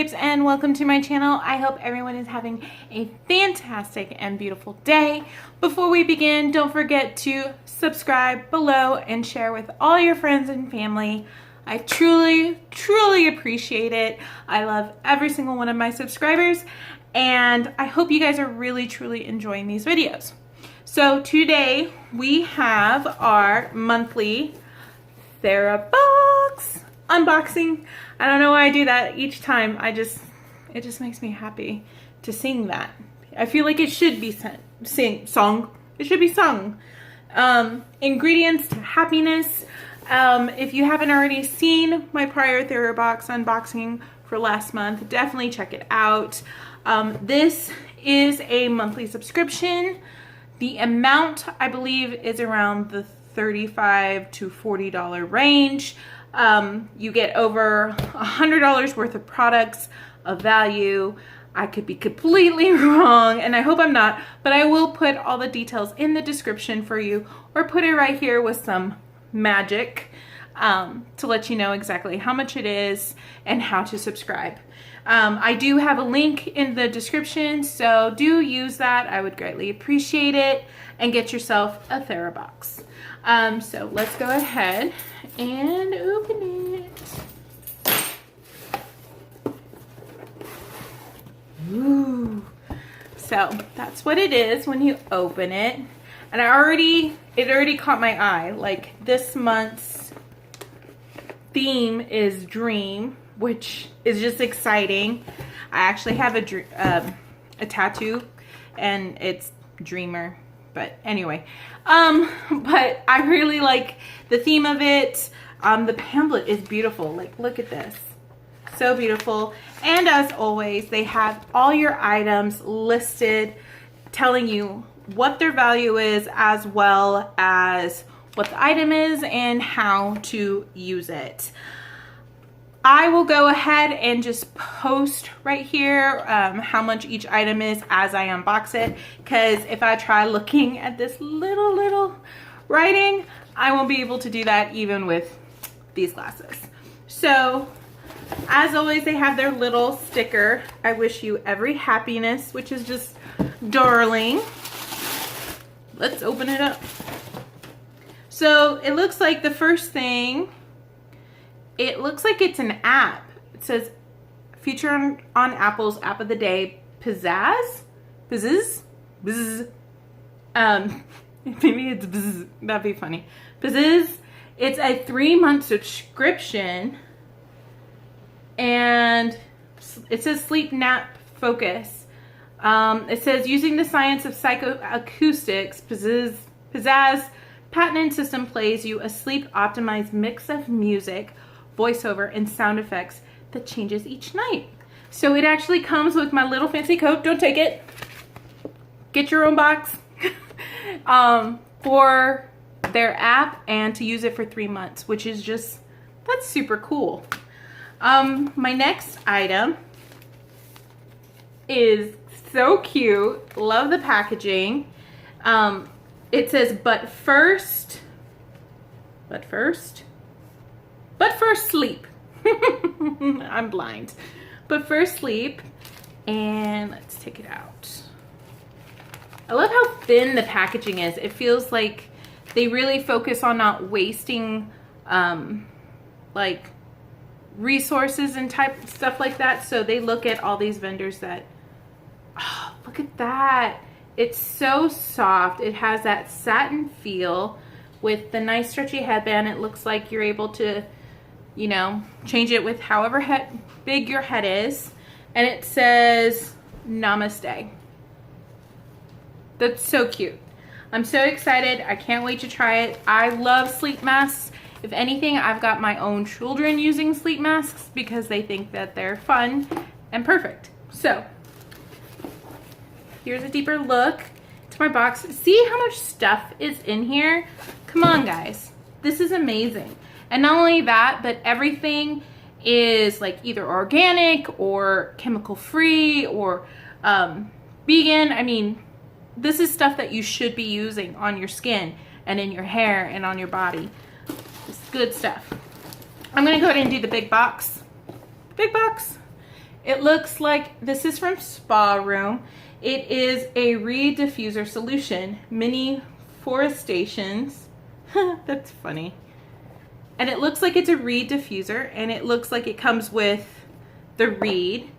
babes, and welcome to my channel. I hope everyone is having a fantastic and beautiful day. Before we begin, don't forget to subscribe below and share with all your friends and family. I truly appreciate it. I love every single one of my subscribers, and I hope you guys are truly enjoying these videos. So today we have our monthly TheraBox unboxing. I don't know why I do that each time. It just makes me happy to sing that. I feel like it should be sung. It should be sung. Ingredients to happiness. If you haven't already seen my prior TheraBox unboxing for last month, definitely check it out. This is a monthly subscription. The amount, I believe, is around the $35 to $40 range. You get over $100 worth of products of value. I could be completely wrong, and I hope I'm not, but I will put all the details in the description for you, or put it right here with some magic to let you know exactly how much it is and how to subscribe. I do have a link in the description, so do use that. I would greatly appreciate it, and get yourself a TheraBox. So let's go ahead and open it. Ooh. So that's what it is when you open it. And it already caught my eye. Like, this month's theme is dream, which is just exciting. I actually have a tattoo, and it's dreamer. But anyway, but I really like the theme of it. The pamphlet is beautiful. Like, look at this. So beautiful. And as always, they have all your items listed, telling you what their value is, as well as what the item is and how to use it. I will go ahead and just post right here how much each item is as I unbox it, because if I try looking at this little writing, I won't be able to do that even with these glasses. So as always, they have their little sticker, I wish you every happiness, which is just darling. Let's open it up. So it looks like the first thing, it looks like it's an app. It says feature on Apple's app of the day, Pizzazz. Maybe it's Bzz. That'd be funny. Pizzazz. It's a 3-month subscription, and it says sleep nap focus. It says using the science of psychoacoustics, Pizzazz patented system plays you a sleep optimized mix of music, voiceover, and sound effects that changes each night. So it actually comes with my little fancy coat. Don't take it. Get your own box for their app, and to use it for 3 months, which is just, that's super cool. My next item is so cute. Love the packaging. It says, but first sleep. I'm blind. But first sleep. And let's take it out. I love how thin the packaging is. It feels like they really focus on not wasting like resources and stuff like that. So they look at all these vendors that, oh, look at that. It's so soft. It has that satin feel with the nice stretchy headband. It looks like you're able to, you know, change it with however big your head is. And it says namaste. That's so cute. I'm so excited. I can't wait to try it. I love sleep masks. If anything, I've got my own children using sleep masks because they think that they're fun and perfect. So here's a deeper look to my box. See how much stuff is in here? Come on, guys. This is amazing. And not only that, but everything is like either organic or chemical free or vegan. I mean, this is stuff that you should be using on your skin and in your hair and on your body. It's good stuff. I'm gonna go ahead and do the big box. Big box It looks like this is from Spa Room. It is a reed diffuser solution, mini forestations. That's funny. And it looks like it's a reed diffuser, and it looks like it comes with the reed,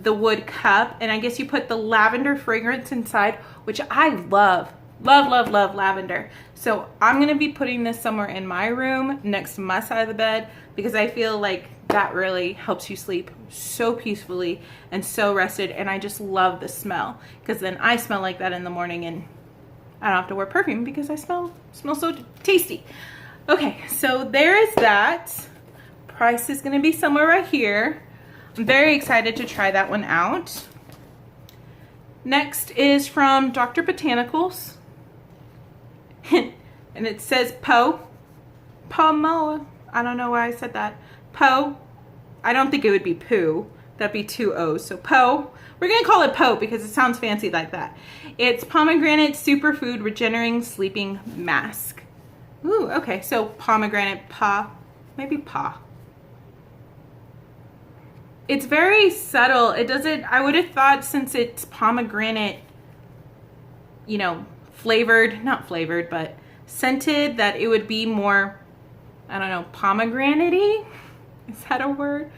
the wood cup, and I guess you put the lavender fragrance inside, which I love. Love, love, love lavender. So I'm gonna be putting this somewhere in my room next to my side of the bed because I feel like that really helps you sleep so peacefully and so rested, and I just love the smell because then I smell like that in the morning and I don't have to wear perfume because I smell so tasty. Okay, so there is that. Price is gonna be somewhere right here. I'm very excited to try that one out. Next is from Dr. Botanicals. And it says Pomoa. I don't know why I said that. I don't think it would be poo. That'd be two O's. So we're gonna call it Po because it sounds fancy like that. It's pomegranate superfood regenerating sleeping mask. Ooh, okay, so pomegranate maybe pa. It's very subtle. It doesn't, I would have thought since it's pomegranate, you know, not flavored, but scented, that it would be more, I don't know, pomegranate-y? Is that a word?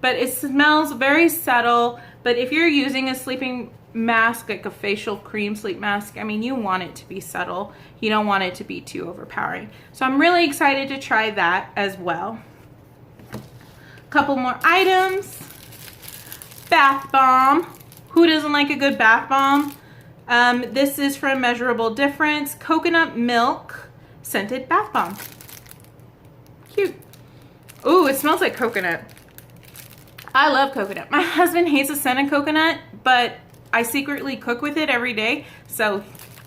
But it smells very subtle. But if you're using a sleeping mask, like a facial cream sleep mask, I mean, you want it to be subtle. You don't want it to be too overpowering. So I'm really excited to try that as well. Couple more items. Bath bomb. Who doesn't like a good bath bomb? This is from Measurable Difference. Coconut milk scented bath bomb. Cute. Ooh, it smells like coconut. I love coconut. My husband hates the scent of coconut, but I secretly cook with it every day. So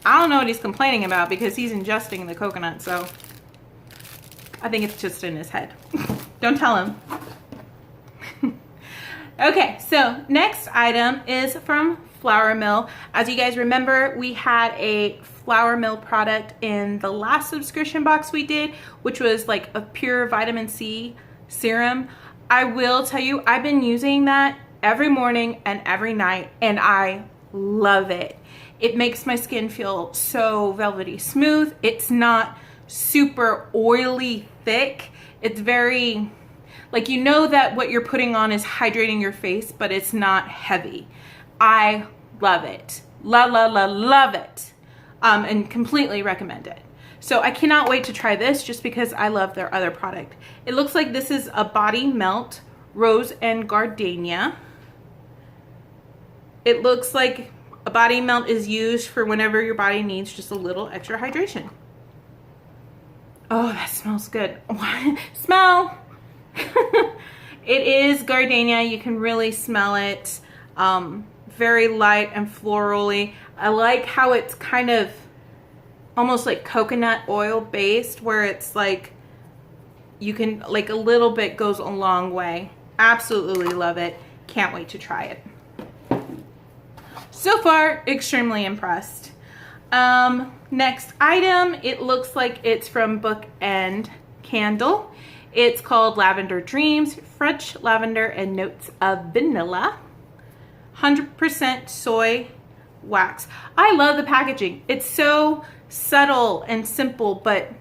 I don't know what he's complaining about because he's ingesting the coconut. So I think it's just in his head. Don't tell him. Okay, so next item is from Flower Mill. As you guys remember, we had a Flower Mill product in the last subscription box we did, which was like a pure vitamin C serum. I will tell you, I've been using that every morning and every night, and I love it. It makes my skin feel so velvety smooth. It's not super oily thick. It's very, like, you know that what you're putting on is hydrating your face, but it's not heavy. I love it. Love it. And completely recommend it. So I cannot wait to try this just because I love their other product. It looks like this is a body melt, rose and gardenia. It looks like a body melt is used for whenever your body needs just a little extra hydration. Oh, that smells good. Smell. It is gardenia. You can really smell it. Very light and florally. I like how it's kind of almost like coconut oil based, where it's like you can, like, a little bit goes a long way. Absolutely love it. Can't wait to try it. So far, extremely impressed. Next item, it looks like it's from Bookend Candle. It's called Lavender Dreams, French lavender and notes of vanilla. 100% soy wax. I love the packaging. It's so subtle and simple, but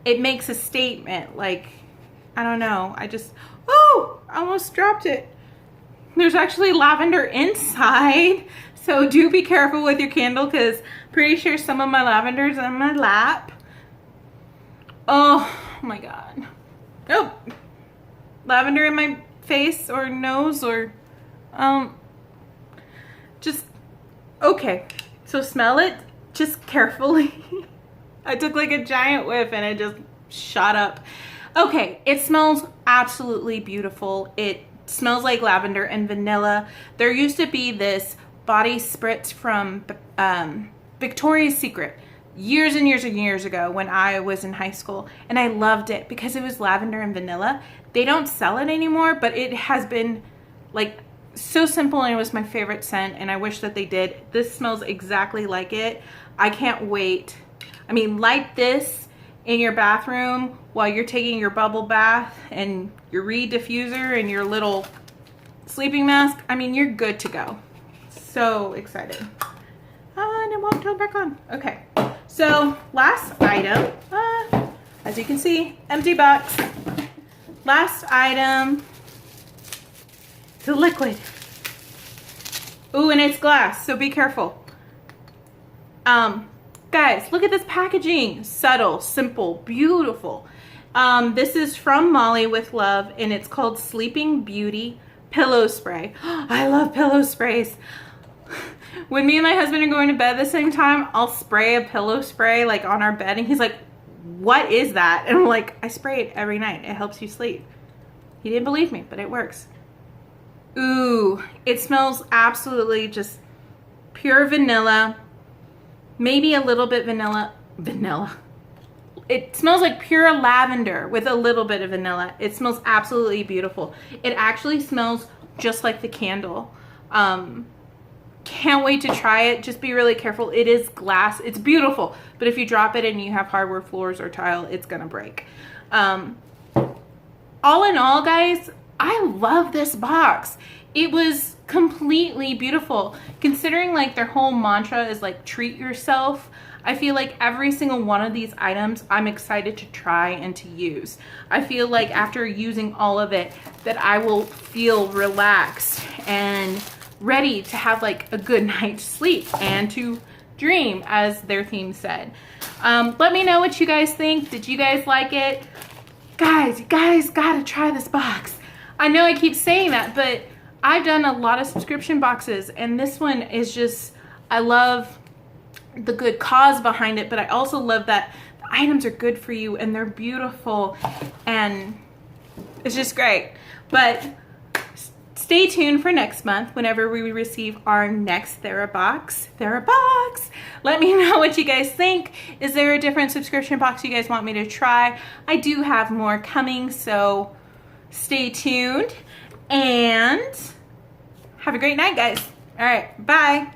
it makes a statement. Like, I don't know. Oh, I almost dropped it. There's actually lavender inside. So do be careful with your candle because pretty sure some of my lavender's on my lap. Oh my God. Oh, lavender in my face or nose or, just, okay. So smell it just carefully. I took like a giant whiff and it just shot up. Okay, it smells absolutely beautiful. It smells like lavender and vanilla. There used to be this body spritz from Victoria's Secret years and years and years ago when I was in high school, and I loved it because it was lavender and vanilla. They don't sell it anymore, but it has been like so simple, and it was my favorite scent, and I wish that they did. This smells exactly like it. I can't wait. I mean, light this in your bathroom while you're taking your bubble bath and your reed diffuser and your little sleeping mask, I mean, you're good to go. So excited. And it won't turn back on. Okay, so last item, as you can see, empty box. Last item, the liquid. Ooh, and it's glass, so be careful. Guys, look at this packaging. Subtle, simple, beautiful. This is from Molly with Love, and it's called Sleeping Beauty Pillow Spray. I love pillow sprays. When me and my husband are going to bed at the same time, I'll spray a pillow spray like on our bed, and he's like, what is that? And I'm like, I spray it every night. It helps you sleep. He didn't believe me, but it works. Ooh, it smells absolutely just pure vanilla. Maybe a little bit vanilla. It smells like pure lavender with a little bit of vanilla. It smells absolutely beautiful. It actually smells just like the candle. Can't wait to try it. Just be really careful. It is glass. It's beautiful, but if you drop it and you have hardwood floors or tile, it's gonna break. All in all, guys, I love this box. It was completely beautiful. Considering like their whole mantra is like treat yourself, I feel like every single one of these items I'm excited to try and to use. I feel like after using all of it that I will feel relaxed and ready to have like a good night's sleep and to dream, as their theme said. Let me know what you guys think. Did you guys like it? Guys, you guys gotta try this box. I know I keep saying that, but I've done a lot of subscription boxes, and this one is just, I love the good cause behind it, but I also love that the items are good for you and they're beautiful and it's just great. But stay tuned for next month whenever we receive our next TheraBox. Let me know what you guys think. Is there a different subscription box you guys want me to try? I do have more coming, so stay tuned and have a great night, guys. All right, bye.